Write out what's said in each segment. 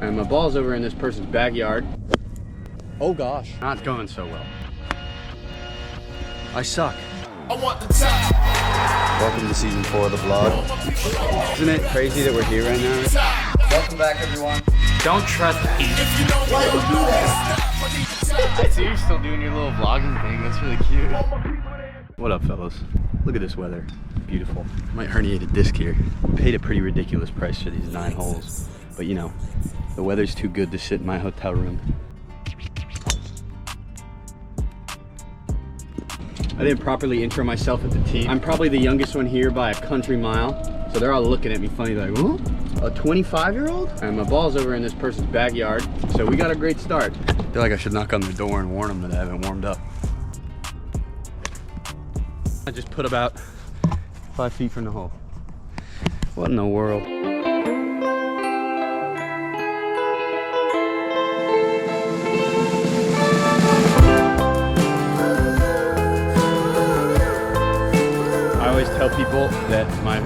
And my ball's over in this person's backyard. Oh gosh, not going so well. I suck. I want the top. Welcome to season 4 of the vlog. Isn't it crazy that we're here right now? Welcome back, everyone. Don't trust me. If you know why you do that. I see you're still doing your little vlogging thing. That's really cute. What up, fellas? Look at this weather. Beautiful. Might herniate a disc here. Paid a pretty ridiculous price for these 9 holes. But you know, the weather's too good to sit in my hotel room. I didn't properly intro myself at the tee. I'm probably the youngest one here by a country mile. So they're all looking at me funny like, huh? A 25-year-old? And my ball's over in this person's backyard. So we got a great start. I feel like I should knock on their door and warn them that I haven't warmed up. I just put about 5 feet from the hole. What in the world? I always tell people that my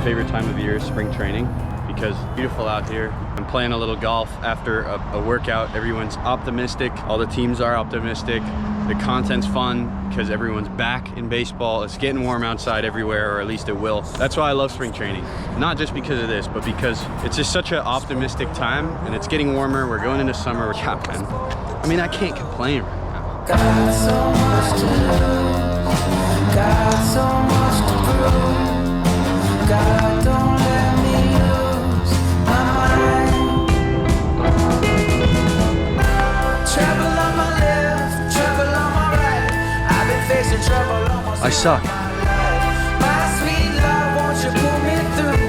favorite time of year is spring training because it's beautiful out here. I'm playing a little golf after a workout. Everyone's optimistic. All the teams are optimistic. The content's fun because everyone's back in baseball. It's getting warm outside everywhere, or at least it will. That's why I love spring training. Not just because of this, but because it's just such an optimistic time and it's getting warmer. We're going into summer. Yeah, man. I mean, I can't complain right now. Got so much to lose, got so much to prove. God, don't let me lose my mind. Travel on my left, travel on my right. I've been facing trouble almost I suck. my sweet love, won't you pull me through?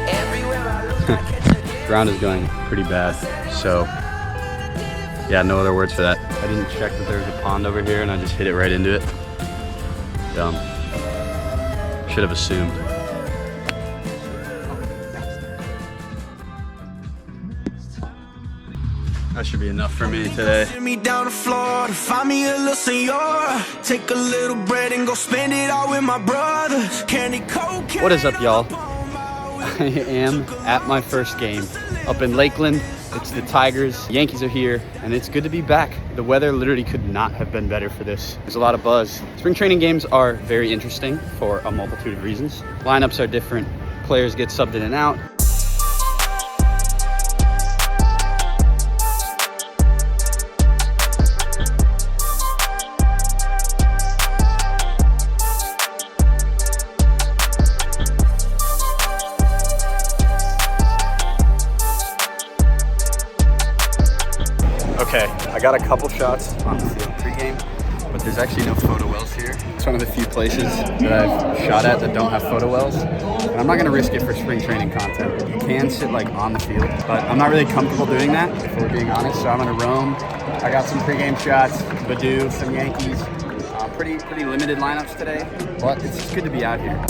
Everywhere I look, I catch a glimpse. Ground is going pretty bad, so yeah, no other words for that. I didn't check that there was a pond over here and I just hit it right into it. Dumb. Should have assumed. That should be enough for me today. Send me down the floor to find me a little senora. Take a little bread and go spend it all with my brothers. Candy coke. What is up, y'all? I am at my first game up in Lakeland. It's the Tigers. Yankees are here, and it's good to be back. The weather literally could not have been better for this. There's a lot of buzz. Spring training games are very interesting for a multitude of reasons. Lineups are different. Players get subbed in and out. Okay, I got a couple shots on the field pregame, but there's actually no photo wells here. It's one of the few places that I've shot at that don't have photo wells. And I'm not gonna risk it for spring training content. You can sit like on the field, but I'm not really comfortable doing that, if we're being honest. So I'm gonna roam. I got some pregame shots, Badoo, some Yankees. Pretty limited lineups today, but it's just good to be out here.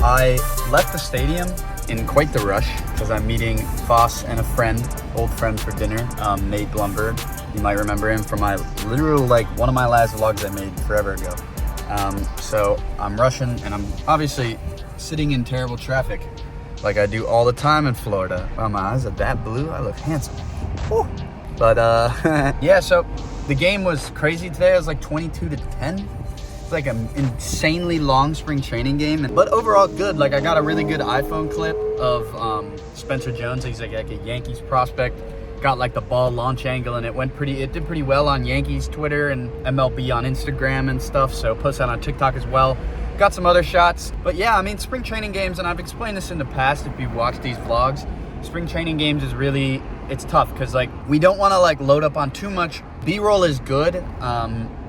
I left the stadium in quite the rush because I'm meeting Foss and a friend, old friend for dinner, Nate Blumberg. You might remember him from my literal, one of my last vlogs I made forever ago. So I'm rushing and I'm obviously sitting in terrible traffic like I do all the time in Florida. Wow, my eyes are that blue, I look handsome. Whew. But yeah, so the game was crazy today. It was like 22-10. Like an insanely long spring training game, but overall good. Like I got a really good iPhone clip of Spencer Jones. He's like a Yankees prospect. Got like the ball launch angle, and it did pretty well on Yankees Twitter and MLB on Instagram and stuff. So post that on TikTok as well. Got some other shots, but yeah, I mean spring training games, and I've explained this in the past if you've watched these vlogs. Spring training games is really, it's tough because like we don't want to like load up on too much. B-roll is good,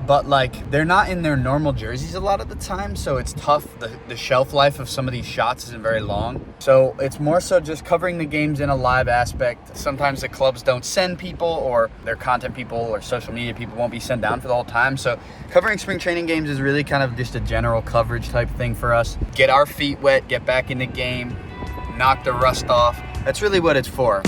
but like they're not in their normal jerseys a lot of the time, so it's tough. The shelf life of some of these shots isn't very long, so it's more so just covering the games in a live aspect. Sometimes the clubs don't send people, or their content people or social media people won't be sent down for the whole time, so covering spring training games is really kind of just a general coverage type thing for us. Get our feet wet, get back in the game, knock the rust off. That's really what it's for.